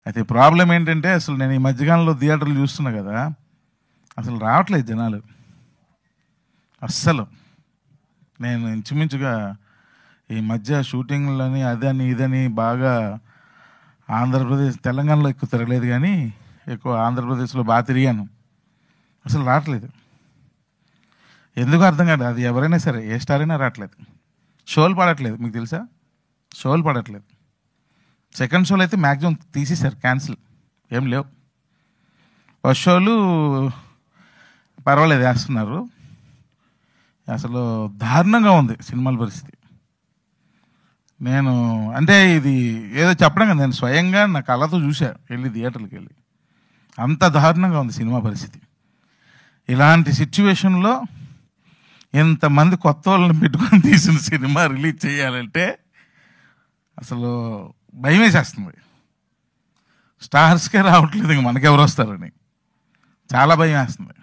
అయితే ప్రాబ్లం ఏంటంటే అసలు నేను ఈ మధ్యకాలంలో థియేటర్లు చూస్తున్నా కదా, అసలు రావట్లేదు జనాలు అస్సలు. నేను ఇంచుమించుగా ఈ మధ్య షూటింగ్లని అదని ఇదని బాగా ఆంధ్రప్రదేశ్ తెలంగాణలో ఎక్కువ తిరగలేదు, కానీ ఎక్కువ ఆంధ్రప్రదేశ్లో బాగా తిరిగాను. అసలు రావట్లేదు, ఎందుకు అర్థం కాదు. అది ఎవరైనా సరే ఏ స్టార్ అయినా రావట్లేదు. షోలు పడట్లేదు, మీకు తెలుసా? షోలు పడట్లేదు. సెకండ్ షోలు అయితే మ్యాక్సిమం తీసేశారు, క్యాన్సిల్, ఏం లేవు. ఫస్ట్ షోలు పర్వాలేదు వేస్తున్నారు. అసలు దారుణంగా ఉంది సినిమాల పరిస్థితి. నేను అంటే ఇది ఏదో చెప్పడం కదా, నేను స్వయంగా నా కళ్ళతో చూసా వెళ్ళి థియేటర్కి వెళ్ళి. అంత దారుణంగా ఉంది సినిమా పరిస్థితి. ఇలాంటి సిచ్యువేషన్లో ఇంతమంది కొత్త వాళ్ళని పెట్టుకొని తీసిన సినిమా రిలీజ్ చేయాలంటే అసలు భయం వేసేస్తుంది. స్టార్స్కే రావట్లేదు, ఇంక మనకెవరు వస్తారని చాలా భయం వేస్తుంది.